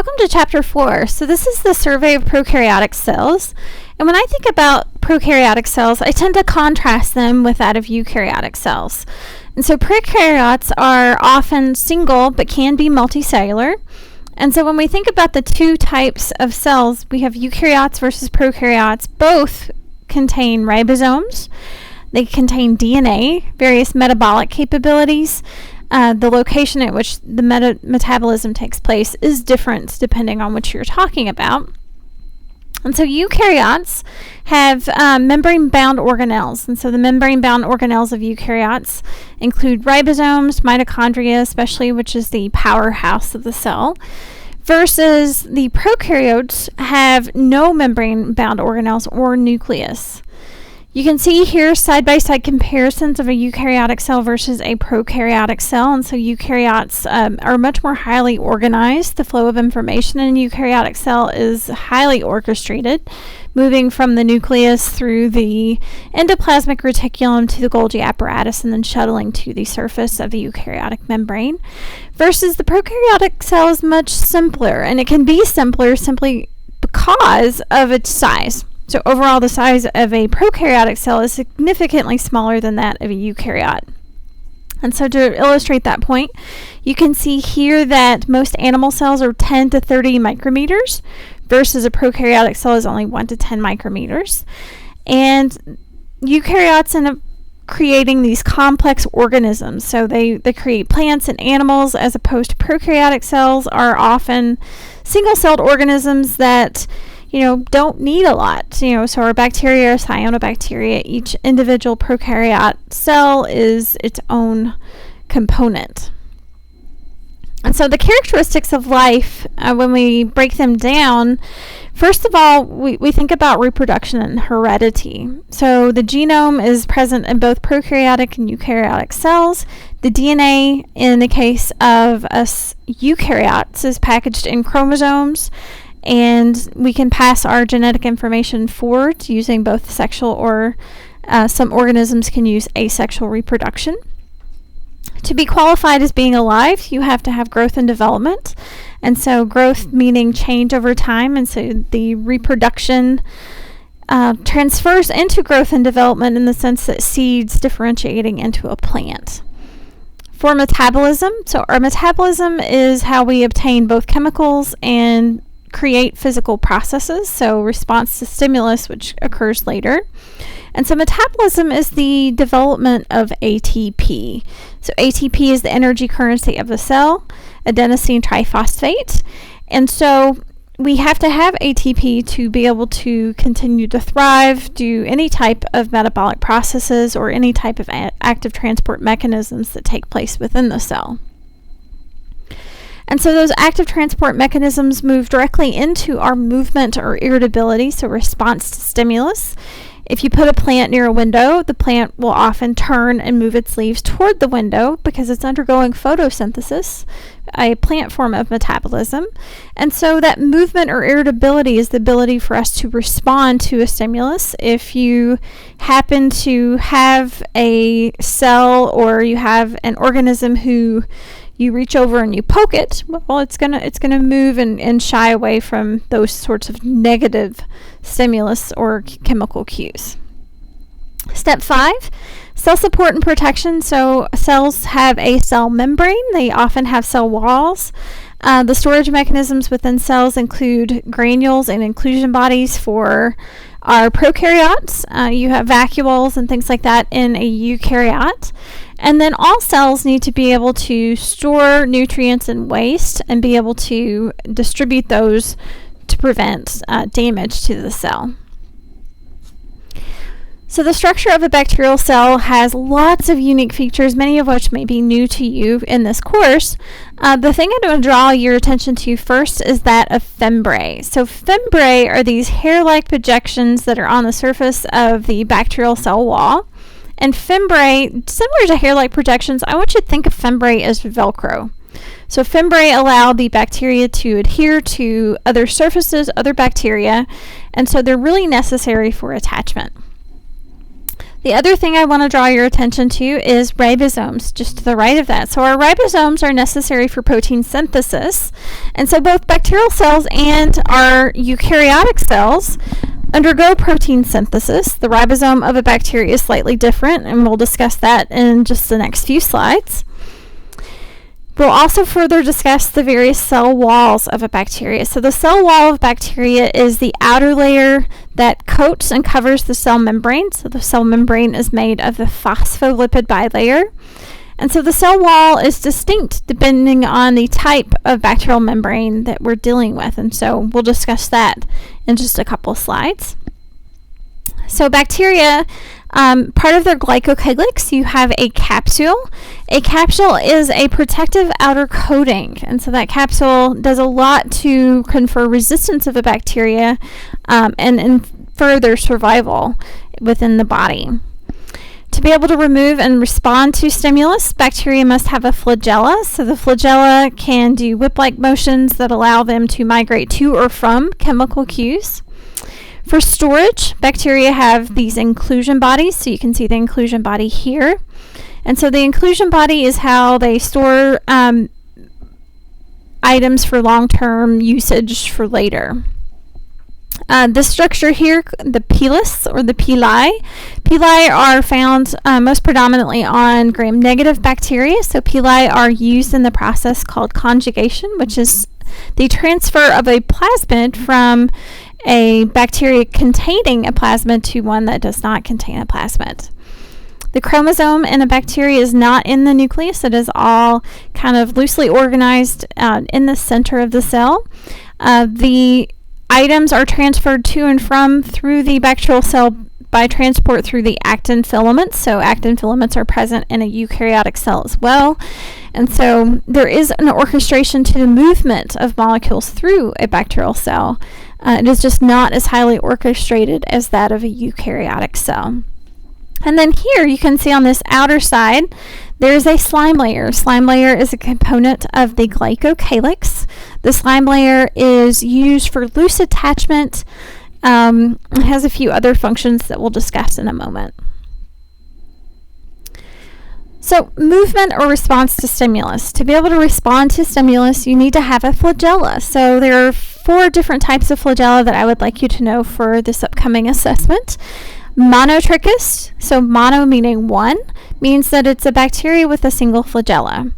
Welcome to Chapter 4. So this is the survey of prokaryotic cells. And when I think about prokaryotic cells, I tend to contrast them with that of eukaryotic cells. And so prokaryotes are often single but can be multicellular. And so when we think about the two types of cells, we have eukaryotes versus prokaryotes. Both contain ribosomes. They contain DNA, various metabolic capabilities. The location at which the metabolism takes place is different depending on what you're talking about. And so eukaryotes have membrane-bound organelles. And so the membrane-bound organelles of eukaryotes include ribosomes, mitochondria especially, which is the powerhouse of the cell, versus the prokaryotes have no membrane-bound organelles or nucleus. You can see here side-by-side comparisons of a eukaryotic cell versus a prokaryotic cell. And so eukaryotes are much more highly organized. The flow of information in a eukaryotic cell is highly orchestrated, moving from the nucleus through the endoplasmic reticulum to the Golgi apparatus and then shuttling to the surface of the eukaryotic membrane. Versus the prokaryotic cell is much simpler, and it can be simpler simply because of its size. So overall, the size of a prokaryotic cell is significantly smaller than that of a eukaryote. And so to illustrate that point, you can see here that most animal cells are 10 to 30 micrometers versus a prokaryotic cell is only 1 to 10 micrometers. And eukaryotes end up creating these complex organisms. So they create plants and animals, as opposed to prokaryotic cells are often single-celled organisms that don't need a lot. So our bacteria are cyanobacteria. Each individual prokaryote cell is its own component. And so the characteristics of life, when we break them down, first of all, we think about reproduction and heredity. So the genome is present in both prokaryotic and eukaryotic cells. The DNA, in the case of us eukaryotes, is packaged in chromosomes, and we can pass our genetic information forward using both sexual or some organisms can use asexual reproduction. To be qualified as being alive, you have to have growth and development. And so growth meaning change over time. And so the reproduction transfers into growth and development in the sense that seeds differentiating into a plant. For metabolism, so our metabolism is how we obtain both chemicals and create physical processes, so response to stimulus, which occurs later. And so metabolism is the development of ATP. So ATP is the energy currency of the cell, adenosine triphosphate. And so we have to have ATP to be able to continue to thrive, do any type of metabolic processes or any type of active transport mechanisms that take place within the cell. And so those active transport mechanisms move directly into our movement or irritability, so response to stimulus. If you put a plant near a window, the plant will often turn and move its leaves toward the window because it's undergoing photosynthesis, a plant form of metabolism. And so that movement or irritability is the ability for us to respond to a stimulus. If you happen to have a cell or you have an organism who you reach over and you poke it, well, it's gonna move and shy away from those sorts of negative stimulus or chemical cues. Step 5, cell support and protection. So cells have a cell membrane. They often have cell walls. The storage mechanisms within cells include granules and inclusion bodies for our prokaryotes. You have vacuoles and things like that in a eukaryote. And then all cells need to be able to store nutrients and waste and be able to distribute those to prevent damage to the cell. So the structure of a bacterial cell has lots of unique features, many of which may be new to you in this course. The thing I'm going to draw your attention to first is that of fimbriae. So fimbriae are these hair-like projections that are on the surface of the bacterial cell wall. And fimbriae, similar to hair-like projections, I want you to think of fimbriae as Velcro. So fimbriae allow the bacteria to adhere to other surfaces, other bacteria, and so they're really necessary for attachment. The other thing I want to draw your attention to is ribosomes, just to the right of that. So our ribosomes are necessary for protein synthesis. And so both bacterial cells and our eukaryotic cells undergo protein synthesis. The ribosome of a bacteria is slightly different, and we'll discuss that in just the next few slides. We'll also further discuss the various cell walls of a bacteria. So the cell wall of bacteria is the outer layer that coats and covers the cell membrane. So the cell membrane is made of the phospholipid bilayer. And so the cell wall is distinct depending on the type of bacterial membrane that we're dealing with. And so we'll discuss that in just a couple slides. So bacteria, part of their glycocalyx, you have a capsule. A capsule is a protective outer coating, and so that capsule does a lot to confer resistance of a bacteria and further survival within the body. To be able to remove and respond to stimulus, bacteria must have a flagella. So the flagella can do whip-like motions that allow them to migrate to or from chemical cues. For storage, bacteria have these inclusion bodies, so you can see the inclusion body here. And so the inclusion body is how they store items for long-term usage for later. This structure here, the pilus or the pili. Pili are found most predominantly on gram-negative bacteria. So pili are used in the process called conjugation, which is the transfer of a plasmid from a bacteria containing a plasmid to one that does not contain a plasmid. The chromosome in a bacteria is not in the nucleus. It is all kind of loosely organized in the center of the cell. The items are transferred to and from through the bacterial cell by transport through the actin filaments. So actin filaments are present in a eukaryotic cell as well. And so there is an orchestration to the movement of molecules through a bacterial cell. It is just not as highly orchestrated as that of a eukaryotic cell. And then here you can see on this outer side, there's a slime layer. Slime layer is a component of the glycocalyx. The slime layer is used for loose attachment. It has a few other functions that we'll discuss in a moment. So movement or response to stimulus. To be able to respond to stimulus, you need to have a flagella. So there are 4 different types of flagella that I would like you to know for this upcoming assessment. Monotrichous, so mono meaning one, means that it's a bacteria with a single flagella.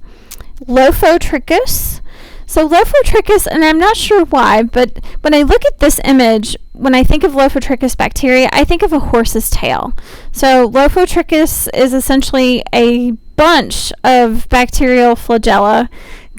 Lophotrichous, so Lophotrichous, and I'm not sure why, but when I look at this image, when I think of Lophotrichous bacteria, I think of a horse's tail. So Lophotrichous is essentially a bunch of bacterial flagella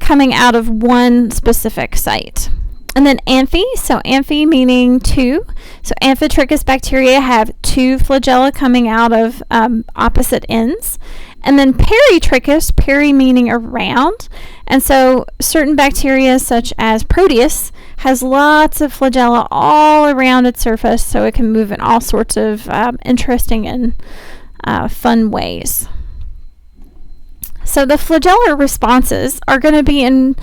coming out of one specific site. And then amphi, so amphi meaning 2. So amphitrichous bacteria have 2 flagella coming out of opposite ends. And then peritrichous, peri meaning around. And so certain bacteria such as Proteus has lots of flagella all around its surface, so it can move in all sorts of interesting and fun ways. So the flagellar responses are going to be in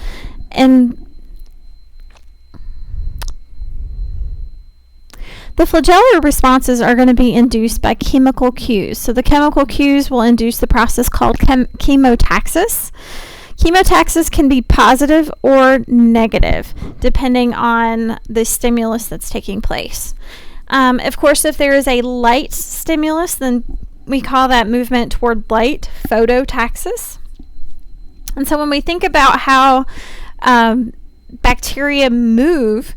The flagellar responses are going to be induced by chemical cues. So the chemical cues will induce the process called chemotaxis. Chemotaxis can be positive or negative, depending on the stimulus that's taking place. Of course, if there is a light stimulus, then we call that movement toward light phototaxis. And so when we think about how bacteria move,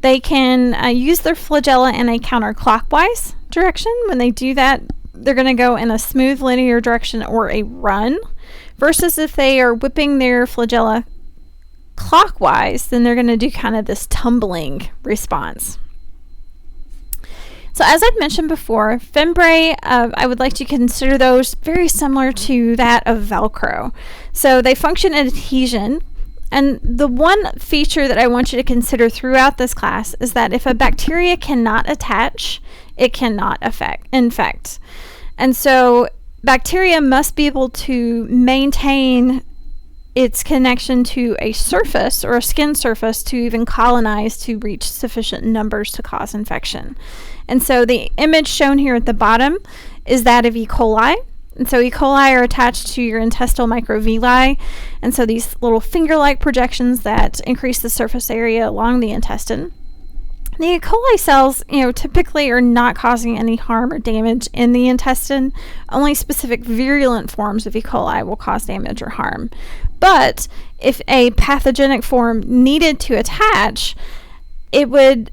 they can use their flagella in a counterclockwise direction. When they do that, they're going to go in a smooth linear direction or a run, versus if they are whipping their flagella clockwise, then they're going to do kind of this tumbling response. So as I've mentioned before, fimbriae, I would like to consider those very similar to that of Velcro. So they function in adhesion. And the one feature that I want you to consider throughout this class is that if a bacteria cannot attach, it cannot infect. And so bacteria must be able to maintain its connection to a surface or a skin surface to even colonize to reach sufficient numbers to cause infection. And so the image shown here at the bottom is that of E. coli. And so E. coli are attached to your intestinal microvilli, and so these little finger-like projections that increase the surface area along the intestine. The E. coli cells, typically are not causing any harm or damage in the intestine. Only specific virulent forms of E. coli will cause damage or harm. But if a pathogenic form needed to attach, it would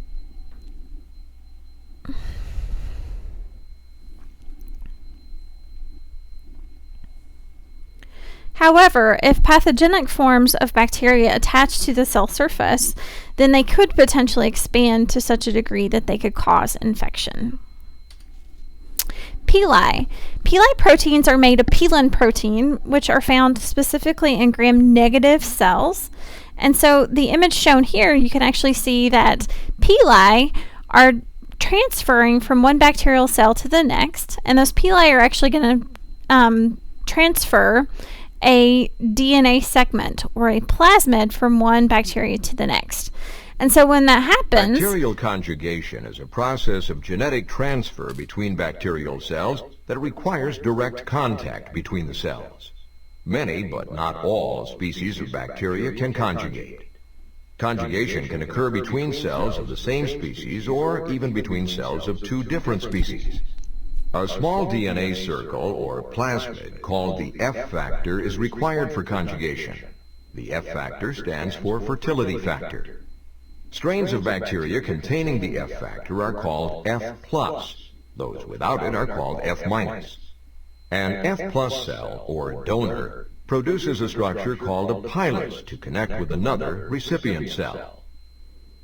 However, if pathogenic forms of bacteria attach to the cell surface, then they could potentially expand to such a degree that they could cause infection. Pili. Pili proteins are made of pilin protein, which are found specifically in gram-negative cells. And so the image shown here, you can actually see that pili are transferring from one bacterial cell to the next, and those pili are actually going to transfer a DNA segment or a plasmid from one bacteria to the next. And so when that happens... Bacterial conjugation is a process of genetic transfer between bacterial cells that requires direct contact between the cells. Many, but not all, species of bacteria can conjugate. Conjugation can occur between cells of the same species or even between cells of two different species. A small DNA circle or plasmid called the F factor is required for conjugation. The F factor stands for fertility factor. Strains of bacteria containing the F factor are called F+. Those without it are called F-. An F+ cell, or donor, produces a structure called a pilus to connect with another recipient cell.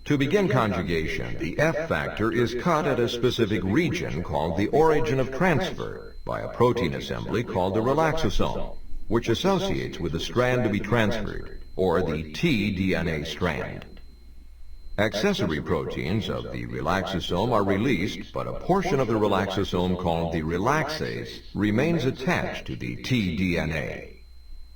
To begin conjugation, the F factor is cut at a specific region called the origin of transfer by a protein assembly called the relaxosome, which associates with the strand to be transferred, or the tDNA strand. Accessory proteins of the relaxosome are released, but a portion of the relaxosome called the relaxase remains attached to the tDNA.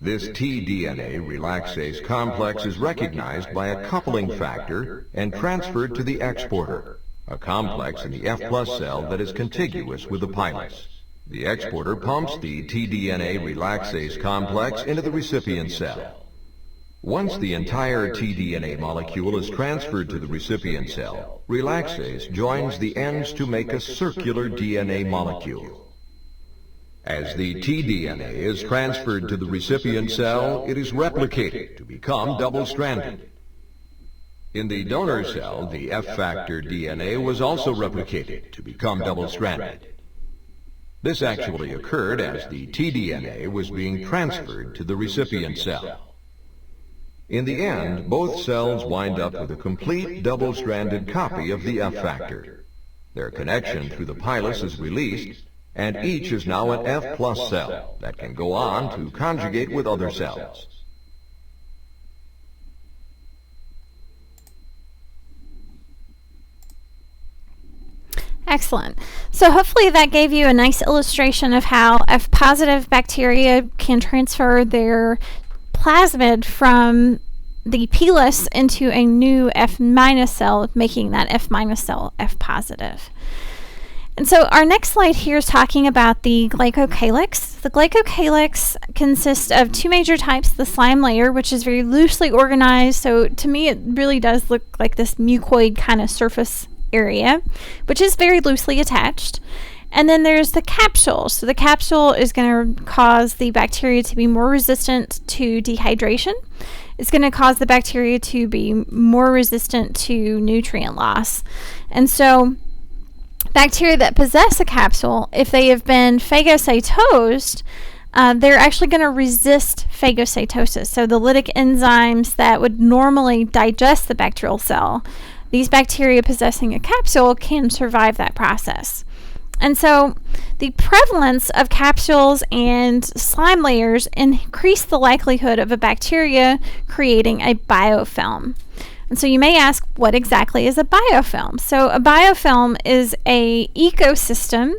This tDNA relaxase complex is recognized by a coupling factor and transferred to the exporter, a complex in the F+ cell that is contiguous with the pilus. The exporter pumps the tDNA relaxase complex into the recipient cell. Once the entire tDNA molecule is transferred to the recipient cell, relaxase joins the ends to make a circular DNA molecule. As the tDNA is transferred to the recipient cell, it is replicated to become double-stranded. In the donor cell, the F factor DNA was also replicated to become double-stranded. This actually occurred as the tDNA was being transferred to the recipient cell. In the end, both cells wind up with a complete double-stranded copy of the F factor. Their connection through the pilus is released, and each is now an F+ cell that can go on to conjugate with other cells. Excellent. So hopefully that gave you a nice illustration of how F-positive bacteria can transfer their plasmid from the pilus into a new F- cell, making that F- cell F-positive. And so our next slide here is talking about the glycocalyx. The glycocalyx consists of two major types, the slime layer, which is very loosely organized. So to me, it really does look like this mucoid kind of surface area, which is very loosely attached. And then there's the capsule. So the capsule is going to cause the bacteria to be more resistant to dehydration. It's going to cause the bacteria to be more resistant to nutrient loss. And so bacteria that possess a capsule, if they have been phagocytosed, they're actually going to resist phagocytosis. So the lytic enzymes that would normally digest the bacterial cell, these bacteria possessing a capsule can survive that process. And so the prevalence of capsules and slime layers increase the likelihood of a bacteria creating a biofilm. And so you may ask, what exactly is a biofilm? So a biofilm is an ecosystem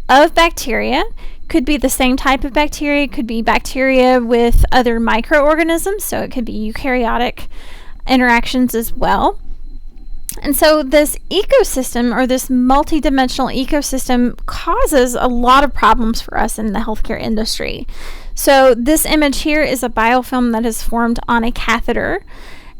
of bacteria. Could be the same type of bacteria, it could be bacteria with other microorganisms, so it could be eukaryotic interactions as well. And so this ecosystem, or this multidimensional ecosystem, causes a lot of problems for us in the healthcare industry. So this image here is a biofilm that is formed on a catheter.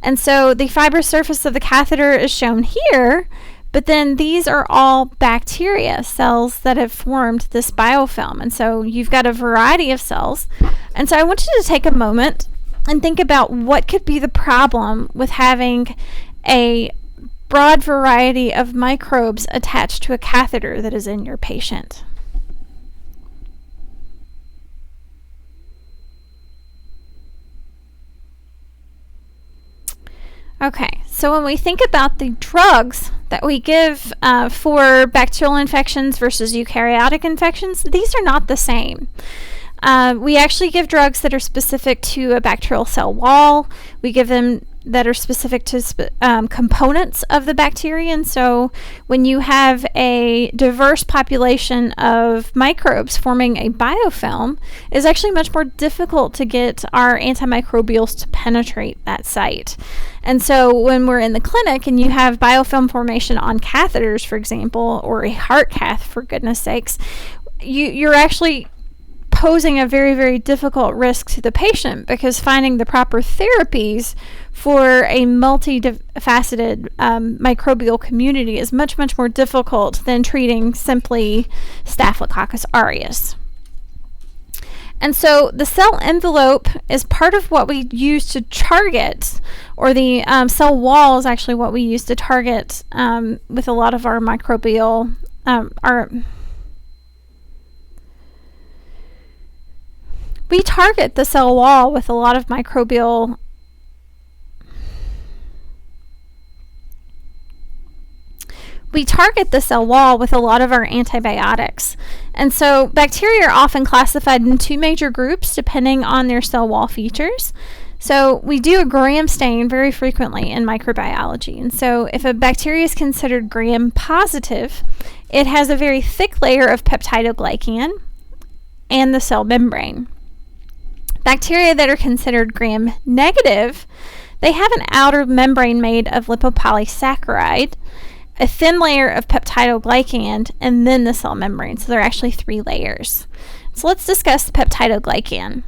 And so the fibrous surface of the catheter is shown here, but then these are all bacteria cells that have formed this biofilm. And so you've got a variety of cells. And so I want you to take a moment and think about what could be the problem with having a broad variety of microbes attached to a catheter that is in your patient. Okay, so when we think about the drugs that we give for bacterial infections versus eukaryotic infections, these are not the same. We actually give drugs that are specific to a bacterial cell wall. We give them that are specific to components of the bacteria. And so when you have a diverse population of microbes forming a biofilm, it's actually much more difficult to get our antimicrobials to penetrate that site. And so when we're in the clinic and you have biofilm formation on catheters, for example, or a heart cath, for goodness sakes, you're actually posing a very, very difficult risk to the patient, because finding the proper therapies for a multifaceted microbial community is much, much more difficult than treating simply Staphylococcus aureus. And so the cell envelope is part of what we use to target, or the cell wall is actually what we use to target with a lot of our microbial, we target the cell wall with a lot of microbial our antibiotics. And so bacteria are often classified in two major groups depending on their cell wall features. So we do a gram stain very frequently in microbiology. And so if a bacteria is considered gram positive, it has a very thick layer of peptidoglycan and the cell membrane. Bacteria that are considered gram negative, they have an outer membrane made of lipopolysaccharide, a thin layer of peptidoglycan, and then the cell membrane. So there are actually 3 layers. So let's discuss the peptidoglycan.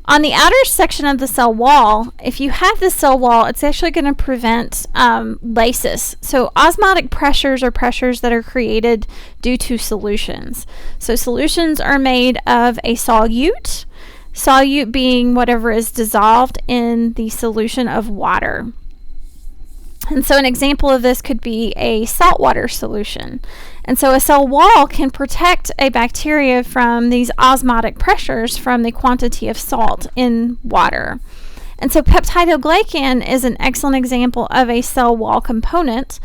On the outer section of the cell wall, if you have this cell wall, it's actually going to prevent lysis. So osmotic pressures are pressures that are created due to solutions. So solutions are made of a solute being whatever is dissolved in the solution of water. And so an example of this could be a saltwater solution. And so a cell wall can protect a bacteria from these osmotic pressures from the quantity of salt in water. And so peptidoglycan is an excellent example of a cell wall component.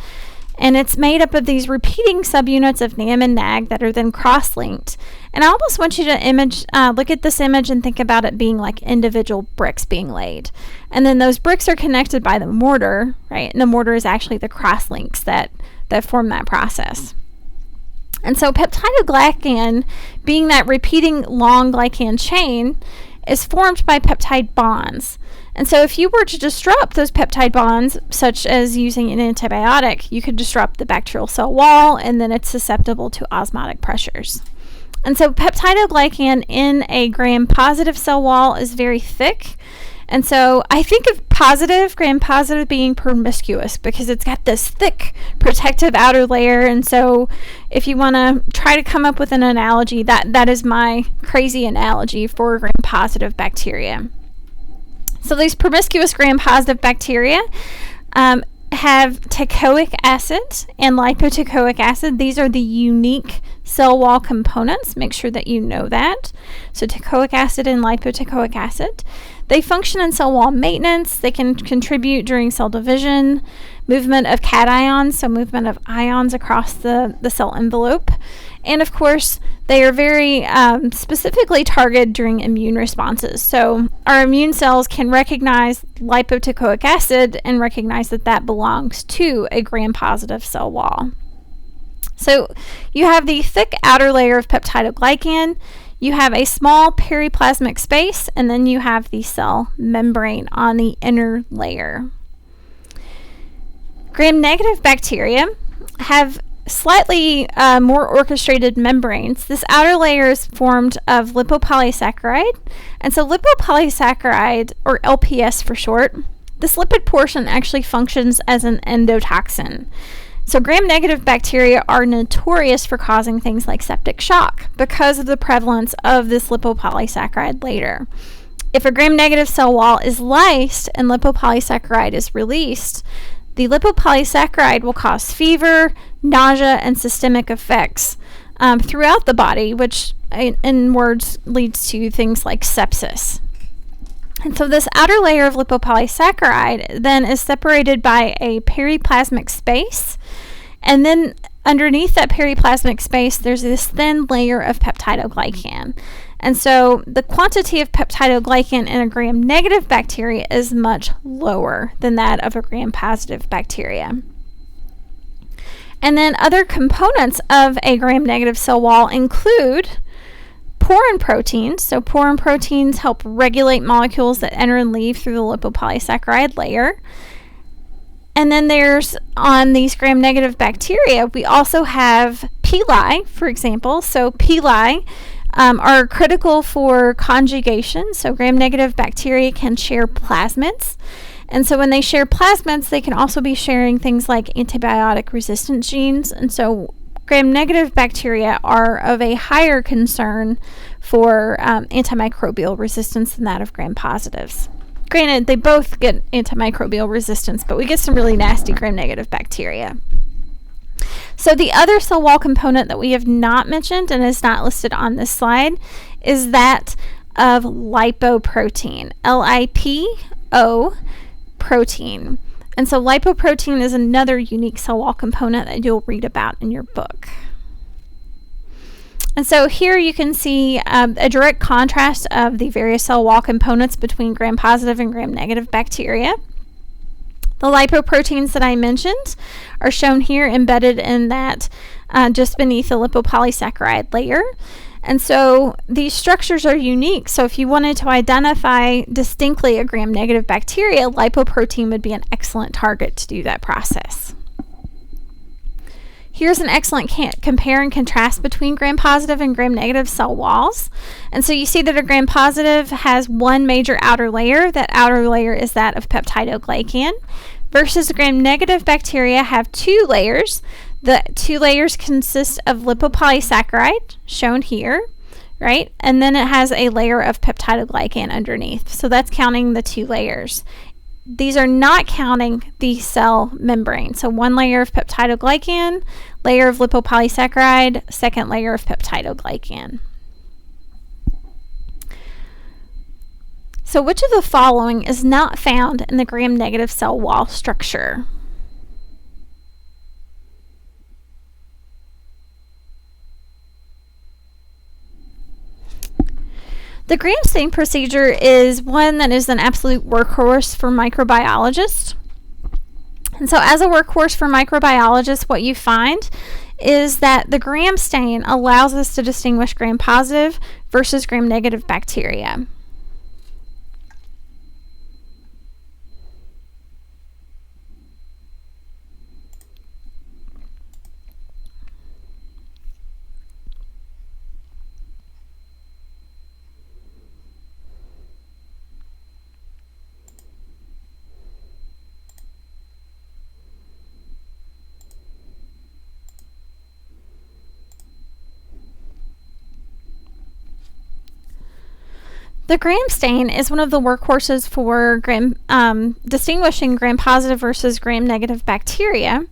And it's made up of these repeating subunits of NAM and NAG that are then cross-linked. And I almost want you to look at this image and think about it being like individual bricks being laid. And then those bricks are connected by the mortar, right? And the mortar is actually the cross-links that form that process. And so peptidoglycan, being that repeating long glycan chain, is formed by peptide bonds. And so if you were to disrupt those peptide bonds, such as using an antibiotic, you could disrupt the bacterial cell wall, and then it's susceptible to osmotic pressures. And so peptidoglycan in a gram-positive cell wall is very thick. And so I think of gram-positive being promiscuous, because it's got this thick protective outer layer. And so if you want to try to come up with an analogy, that is my crazy analogy for gram-positive bacteria. So these promiscuous gram-positive bacteria have teichoic acid and lipoteichoic acid. These are the unique cell wall components. Make sure that you know that. So teichoic acid and lipoteichoic acid. They function in cell wall maintenance. They can contribute during cell division, movement of cations, so movement of ions across the cell envelope. And of course, they are very specifically targeted during immune responses. So our immune cells can recognize lipoteichoic acid and recognize that belongs to a gram-positive cell wall. So you have the thick outer layer of peptidoglycan, you have a small periplasmic space, and then you have the cell membrane on the inner layer. Gram-negative bacteria have slightly more orchestrated membranes. This outer layer is formed of lipopolysaccharide. And so lipopolysaccharide, or LPS for short, this lipid portion actually functions as an endotoxin. So gram-negative bacteria are notorious for causing things like septic shock because of the prevalence of this lipopolysaccharide layer. If a gram-negative cell wall is lysed and lipopolysaccharide is released, the lipopolysaccharide will cause fever, nausea, and systemic effects throughout the body, which in words leads to things like sepsis. And so this outer layer of lipopolysaccharide then is separated by a periplasmic space, and then underneath that periplasmic space there's this thin layer of peptidoglycan. And so the quantity of peptidoglycan in a gram-negative bacteria is much lower than that of a gram-positive bacteria. And then other components of a gram-negative cell wall include porin proteins. So porin proteins help regulate molecules that enter and leave through the lipopolysaccharide layer. And then there's, on these gram-negative bacteria, we also have pili, for example. So pili are critical for conjugation. So gram-negative bacteria can share plasmids. And so when they share plasmids, they can also be sharing things like antibiotic resistance genes. And so gram-negative bacteria are of a higher concern for antimicrobial resistance than that of gram-positives. Granted, they both get antimicrobial resistance, but we get some really nasty gram-negative bacteria. So the other cell wall component that we have not mentioned and is not listed on this slide is that of lipoprotein, L-I-P-O protein. And so lipoprotein is another unique cell wall component that you'll read about in your book. And so here you can see a direct contrast of the various cell wall components between gram-positive and gram-negative bacteria. The lipoproteins that I mentioned are shown here embedded in that just beneath the lipopolysaccharide layer. And so these structures are unique. So if you wanted to identify distinctly a gram-negative bacteria, lipoprotein would be an excellent target to do that process. Here's an excellent compare and contrast between gram-positive and gram-negative cell walls. And so you see that a gram-positive has one major outer layer. That outer layer is that of peptidoglycan, versus gram-negative bacteria have two layers. The two layers consist of lipopolysaccharide, shown here, right? And then it has a layer of peptidoglycan underneath. So that's counting the two layers. These are not counting the cell membrane. So one layer of peptidoglycan, layer of lipopolysaccharide, second layer of peptidoglycan. So which of the following is not found in the gram-negative cell wall structure? The gram stain procedure is one that is an absolute workhorse for microbiologists. And so as a workhorse for microbiologists, what you find is that the gram stain allows us to distinguish gram-positive versus gram-negative bacteria. The gram stain is one of the workhorses for distinguishing gram-positive versus gram-negative bacteria.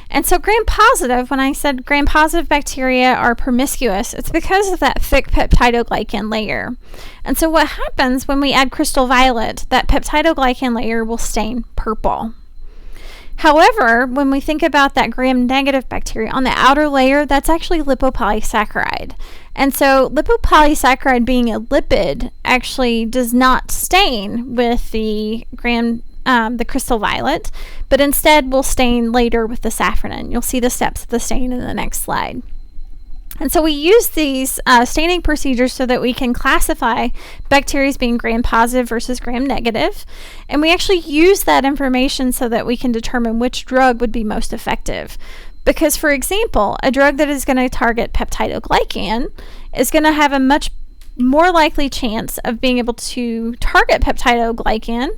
And so gram-positive, when I said gram-positive bacteria are promiscuous, it's because of that thick peptidoglycan layer. And so what happens when we add crystal violet, that peptidoglycan layer will stain purple. However, when we think about that gram-negative bacteria, on the outer layer, that's actually lipopolysaccharide. And so lipopolysaccharide, being a lipid, actually does not stain with the crystal violet, but instead will stain later with the safranin. You'll see the steps of the stain in the next slide. And so we use these staining procedures so that we can classify bacteria as being gram-positive versus gram-negative. And we actually use that information so that we can determine which drug would be most effective. Because, for example, a drug that is going to target peptidoglycan is going to have a much more likely chance of being able to target peptidoglycan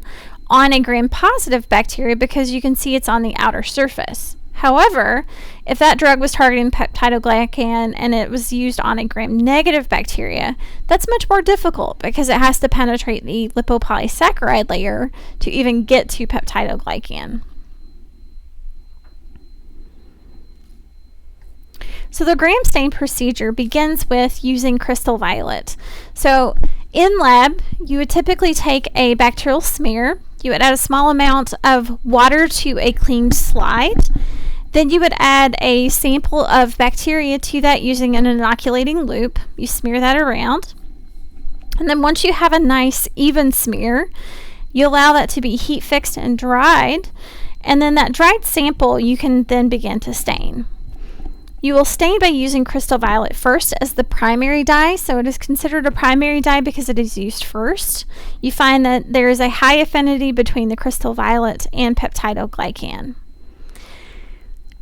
on a gram-positive bacteria because you can see it's on the outer surface. However, if that drug was targeting peptidoglycan and it was used on a gram-negative bacteria, that's much more difficult because it has to penetrate the lipopolysaccharide layer to even get to peptidoglycan. So the gram stain procedure begins with using crystal violet. So in lab, you would typically take a bacterial smear. You would add a small amount of water to a cleaned slide. Then you would add a sample of bacteria to that using an inoculating loop. You smear that around. And then once you have a nice even smear, you allow that to be heat fixed and dried. And then that dried sample you can then begin to stain. You will stain by using crystal violet first as the primary dye. So it is considered a primary dye because it is used first. You find that there is a high affinity between the crystal violet and peptidoglycan.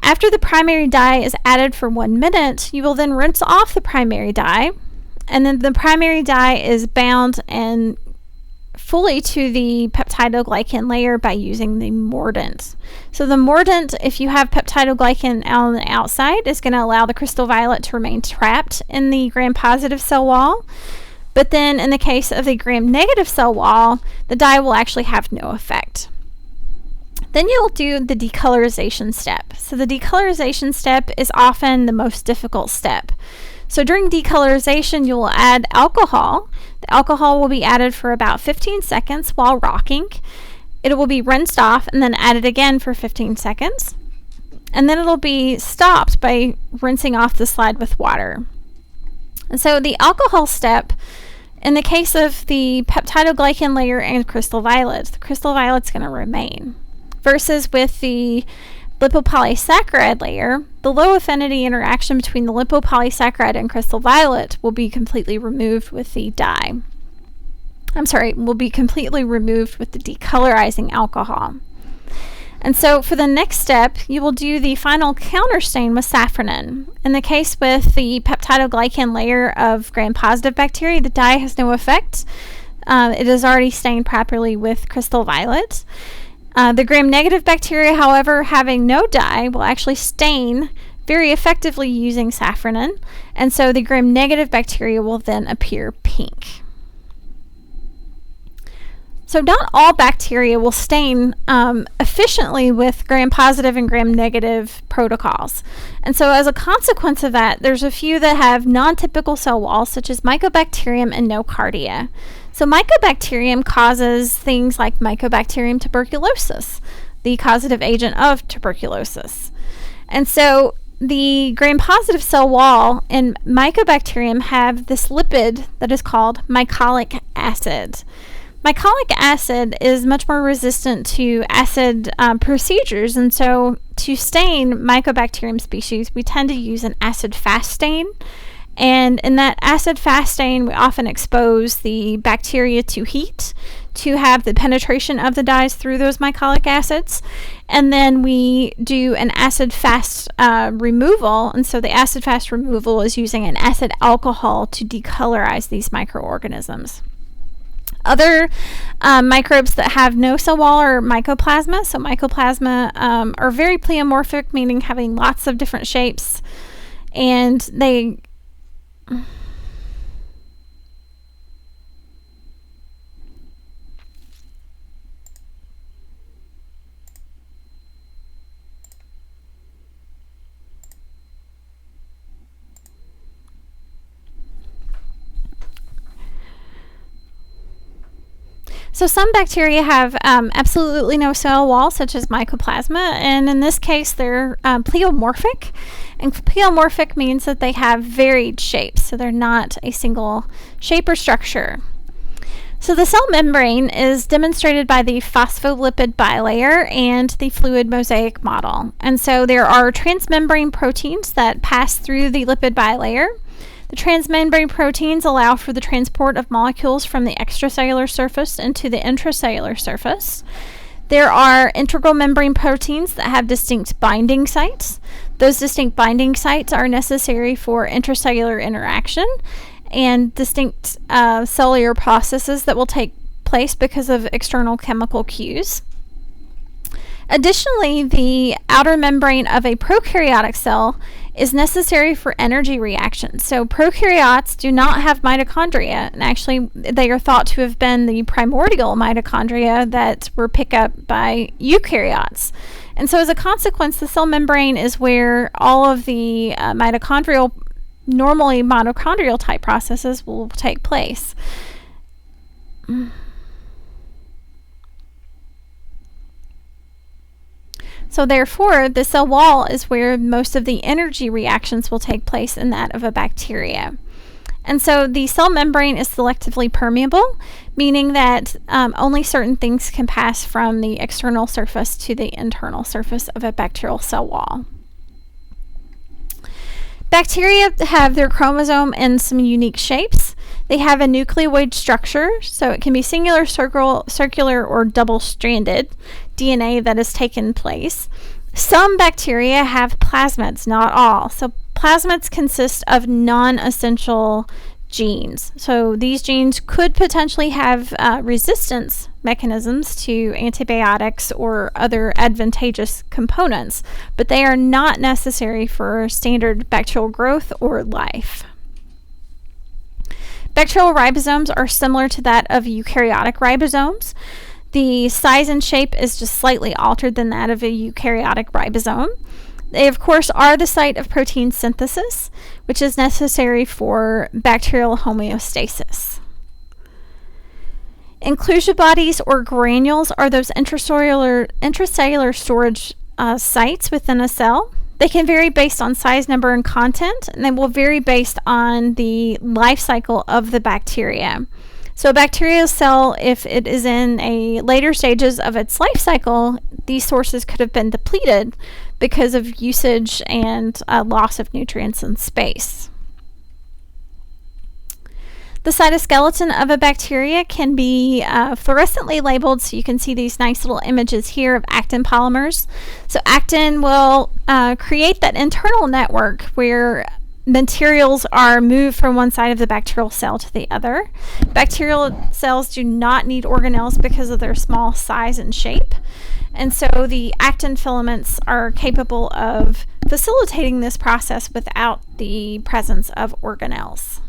After the primary dye is added for 1 minute, you will then rinse off the primary dye, and then the primary dye is bound and fully to the peptidoglycan layer by using the mordant. So the mordant, if you have peptidoglycan on the outside, is going to allow the crystal violet to remain trapped in the gram-positive cell wall. But then in the case of the gram-negative cell wall, the dye will actually have no effect. Then you'll do the decolorization step. So the decolorization step is often the most difficult step. So during decolorization, you will add alcohol. The alcohol will be added for about 15 seconds while rocking. It will be rinsed off and then added again for 15 seconds. And then it'll be stopped by rinsing off the slide with water. And so the alcohol step, in the case of the peptidoglycan layer and crystal violet, the crystal violet's going to remain. Versus with the lipopolysaccharide layer, the low affinity interaction between the lipopolysaccharide and crystal violet will be completely removed with the dye. Will be completely removed with the decolorizing alcohol. And so for the next step, you will do the final counterstain with safranin. In the case with the peptidoglycan layer of gram-positive bacteria, the dye has no effect. It is already stained properly with crystal violet. The gram-negative bacteria, however, having no dye, will actually stain very effectively using safranin, and so the gram-negative bacteria will then appear pink. So not all bacteria will stain efficiently with gram-positive and gram-negative protocols. And so as a consequence of that, there's a few that have non-typical cell walls, such as Mycobacterium and Nocardia. So Mycobacterium causes things like Mycobacterium tuberculosis, the causative agent of tuberculosis. And so the gram-positive cell wall in Mycobacterium have this lipid that is called mycolic acid. Mycolic acid is much more resistant to acid procedures, and so to stain Mycobacterium species, we tend to use an acid-fast stain. And in that acid-fast stain, we often expose the bacteria to heat to have the penetration of the dyes through those mycolic acids. And then we do an acid-fast removal. And so the acid-fast removal is using an acid alcohol to decolorize these microorganisms. Other microbes that have no cell wall are mycoplasma. So mycoplasma are very pleomorphic, meaning having lots of different shapes. And they... So some bacteria have absolutely no cell wall, such as mycoplasma, and in this case they're pleomorphic. And pleomorphic means that they have varied shapes, so they're not a single shape or structure. So the cell membrane is demonstrated by the phospholipid bilayer and the fluid mosaic model. And so there are transmembrane proteins that pass through the lipid bilayer. The transmembrane proteins allow for the transport of molecules from the extracellular surface into the intracellular surface. There are integral membrane proteins that have distinct binding sites. Those distinct binding sites are necessary for intracellular interaction and distinct cellular processes that will take place because of external chemical cues. Additionally, the outer membrane of a prokaryotic cell is necessary for energy reactions. So prokaryotes do not have mitochondria, and actually they are thought to have been the primordial mitochondria that were picked up by eukaryotes. And so as a consequence, the cell membrane is where all of the normally mitochondrial type processes will take place. So therefore, the cell wall is where most of the energy reactions will take place in that of a bacteria. And so the cell membrane is selectively permeable, meaning that only certain things can pass from the external surface to the internal surface of a bacterial cell wall. Bacteria have their chromosome in some unique shapes. They have a nucleoid structure, so it can be singular, circular, or double-stranded DNA that has taken place. Some bacteria have plasmids, not all. So plasmids consist of non-essential genes. So these genes could potentially have resistance mechanisms to antibiotics or other advantageous components, but they are not necessary for standard bacterial growth or life. Bacterial ribosomes are similar to that of eukaryotic ribosomes. The size and shape is just slightly altered than that of a eukaryotic ribosome. They, of course, are the site of protein synthesis, which is necessary for bacterial homeostasis. Inclusion bodies or granules are those intracellular storage sites within a cell. They can vary based on size, number, and content, and they will vary based on the life cycle of the bacteria. So a bacterial cell, if it is in a later stages of its life cycle, these sources could have been depleted because of usage and loss of nutrients and space. The cytoskeleton of a bacteria can be fluorescently labeled, so you can see these nice little images here of actin polymers. So actin will create that internal network where materials are moved from one side of the bacterial cell to the other. Bacterial cells do not need organelles because of their small size and shape. And so the actin filaments are capable of facilitating this process without the presence of organelles.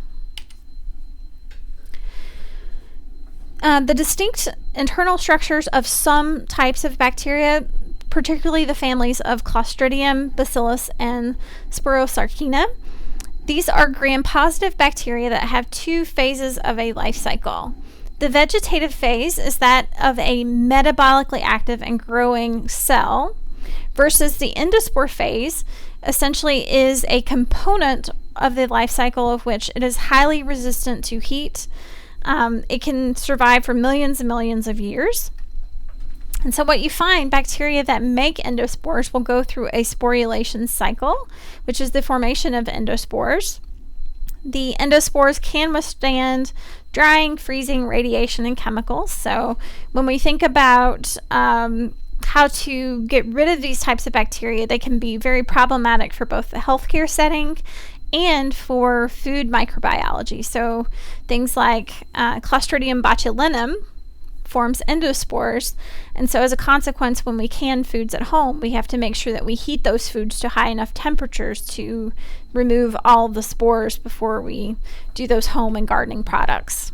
The distinct internal structures of some types of bacteria, particularly the families of Clostridium, Bacillus, and Sporosarcina, these are gram-positive bacteria that have two phases of a life cycle. The vegetative phase is that of a metabolically active and growing cell, versus the endospore phase essentially is a component of the life cycle of which it is highly resistant to heat. It can survive for millions and millions of years. And so what you find, bacteria that make endospores will go through a sporulation cycle, which is the formation of endospores. The endospores can withstand drying, freezing, radiation, and chemicals. So when we think about how to get rid of these types of bacteria, they can be very problematic for both the healthcare setting and for food microbiology. So things like Clostridium botulinum forms endospores, and so as a consequence, when we can foods at home, we have to make sure that we heat those foods to high enough temperatures to remove all the spores before we do those home and gardening products.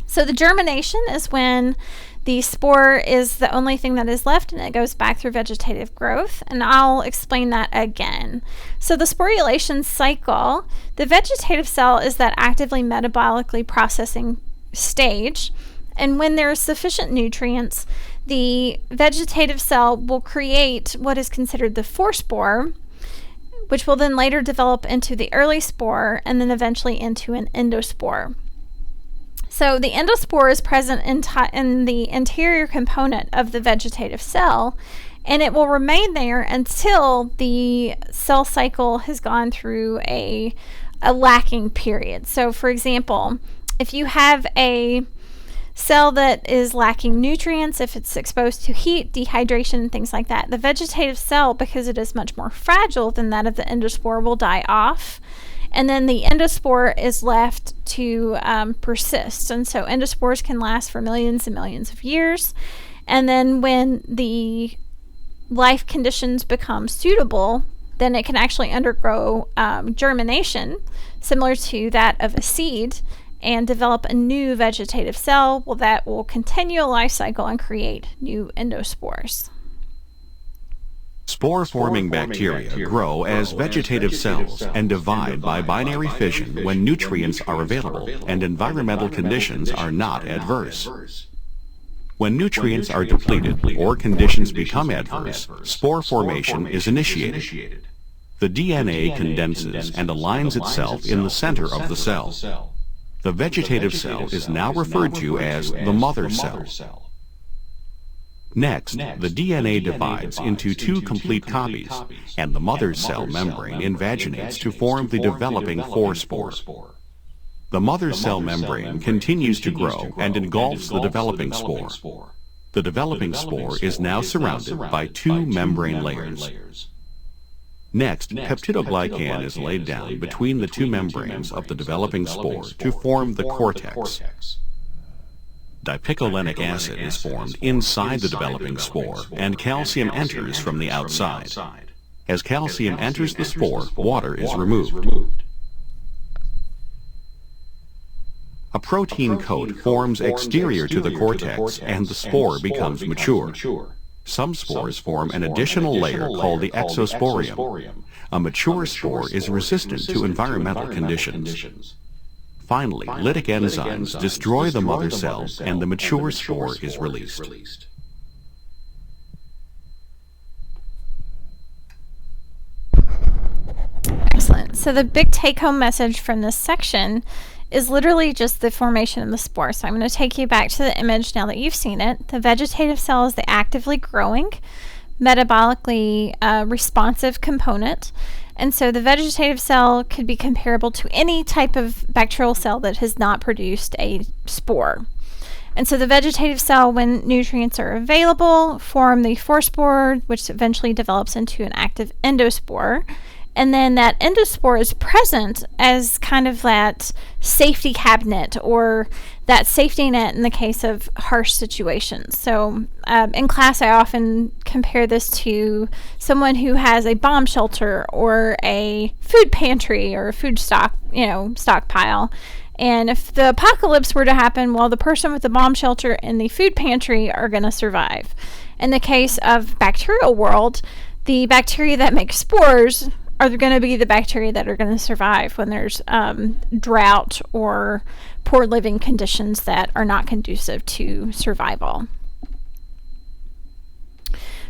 So the germination is when the spore is the only thing that is left and it goes back through vegetative growth, and I'll explain that again. So the sporulation cycle, the vegetative cell is that actively metabolically processing stage, and when there are sufficient nutrients, the vegetative cell will create what is considered the forespore, which will then later develop into the early spore and then eventually into an endospore. So the endospore is present in the interior component of the vegetative cell, and it will remain there until the cell cycle has gone through a lacking period. So for example, if you have a cell that is lacking nutrients, if it's exposed to heat, dehydration, and things like that, the vegetative cell, because it is much more fragile than that of the endospore, will die off. And then the endospore is left to persist. And so endospores can last for millions and millions of years. And then when the life conditions become suitable, then it can actually undergo germination, similar to that of a seed, and develop a new vegetative cell. Well, that will continue a life cycle and create new endospores. Spore-forming bacteria grow as vegetative cells and divide by binary fission when nutrients are available and environmental conditions are not adverse. When nutrients are depleted or conditions become adverse, spore formation is initiated. The DNA condenses and aligns itself in the center of the cell. The vegetative cell is now referred to as the mother cell. Next, the DNA divides into two complete copies, and the mother cell membrane invaginates to form the developing forespore. The mother cell membrane continues to grow and engulfs the developing spore. The developing spore is now surrounded by two membrane layers. Next, peptidoglycan is laid down between the two membranes of the developing spore to form the cortex. Dipicolenic acid is formed inside the developing spore, and calcium enters from the outside. As calcium enters the spore, water is removed. A protein coat forms exterior to the cortex, and the spore becomes mature. Some spores form an additional layer called the exosporium. A mature spore is resistant to environmental conditions. Finally, lytic enzymes destroy the mother cell, and the mature spore is released. Excellent. So the big take-home message from this section is literally just the formation of the spore. So I'm going to take you back to the image now that you've seen it. The vegetative cell is the actively growing, metabolically responsive component. And so the vegetative cell could be comparable to any type of bacterial cell that has not produced a spore. And so the vegetative cell, when nutrients are available, form the forespore, which eventually develops into an active endospore. And then that endospore is present as kind of that safety cabinet or that safety net in the case of harsh situations. So in class, I often compare this to someone who has a bomb shelter or a food pantry or a food stockpile. And if the apocalypse were to happen, well, the person with the bomb shelter and the food pantry are going to survive. In the case of bacterial world, the bacteria that make spores are going to be the bacteria that are going to survive when there's drought or poor living conditions that are not conducive to survival.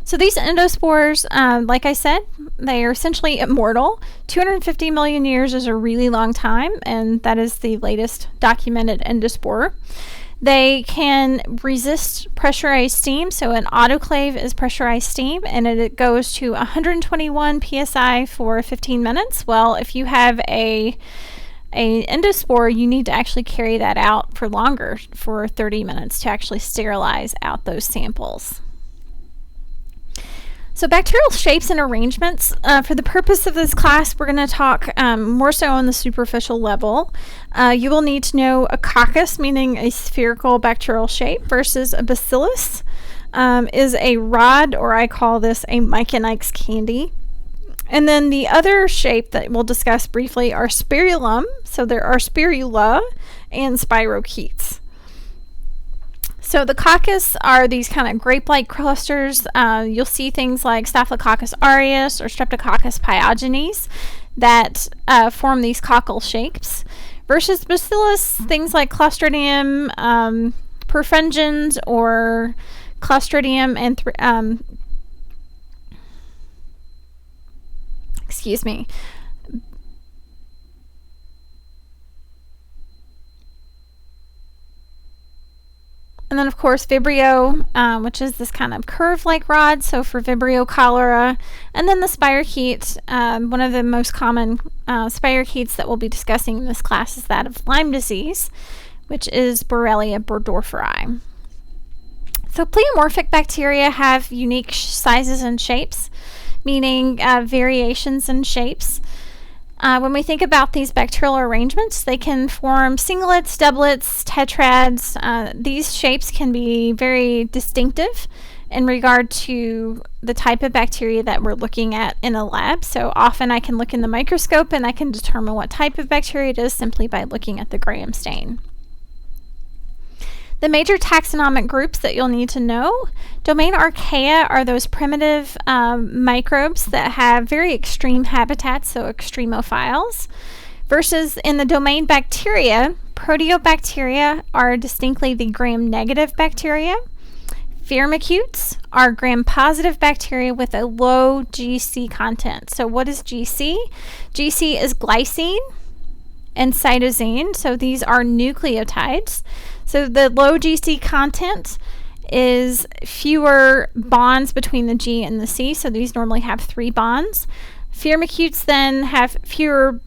So these endospores, like I said, they are essentially immortal. 250 million years is a really long time, and that is the latest documented endospore. They can resist pressurized steam. So an autoclave is pressurized steam, and it goes to 121 psi for 15 minutes. Well, if you have a endospore, you need to actually carry that out for longer, for 30 minutes, to actually sterilize out those samples. So bacterial shapes and arrangements, for the purpose of this class, we're going to talk more so on the superficial level. You will need to know a coccus, meaning a spherical bacterial shape, versus a bacillus is a rod, or I call this a Mike and Ike's candy. And then the other shape that we'll discuss briefly are spirulum. So there are spirula and spirochetes. So the coccus are these kind of grape-like clusters. You'll see things like Staphylococcus aureus or Streptococcus pyogenes that form these cockle shapes. Versus bacillus, things like Clostridium perfringens or Clostridium and And then, of course, Vibrio, which is this kind of curve-like rod, so for Vibrio cholera. And then the spirochete, one of the most common spirochetes that we'll be discussing in this class is that of Lyme disease, which is Borrelia burgdorferi. So pleomorphic bacteria have unique sizes and shapes, meaning variations in shapes. When we think about these bacterial arrangements, they can form singlets, doublets, tetrads. These shapes can be very distinctive in regard to the type of bacteria that we're looking at in a lab. So often I can look in the microscope and I can determine what type of bacteria it is simply by looking at the Graham stain. The major taxonomic groups that you'll need to know: domain archaea are those primitive microbes that have very extreme habitats, so extremophiles, versus in the domain bacteria, proteobacteria are distinctly the gram-negative bacteria. Firmicutes are gram-positive bacteria with a low GC content. So what is GC? GC is glycine and cytosine, so these are nucleotides. So the low GC content is fewer bonds between the G and the C, so these normally have 3 bonds. Firmicutes then have fewer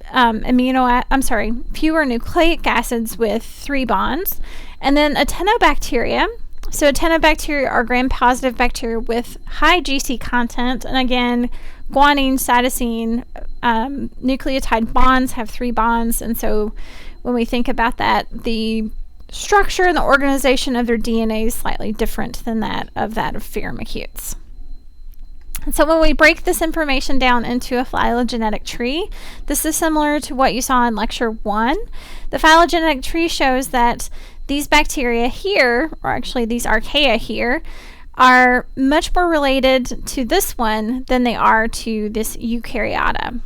fewer nucleic acids with 3 bonds. And then actinobacteria. So actinobacteria are gram-positive bacteria with high GC content, and again, guanine, cytosine, nucleotide bonds have 3 bonds, and so when we think about that, the structure and the organization of their DNA is slightly different than that of firmicutes. And so when we break this information down into a phylogenetic tree, this is similar to what you saw in lecture 1. The phylogenetic tree shows that these bacteria here, or actually these archaea here, are much more related to this one than they are to this eukaryota.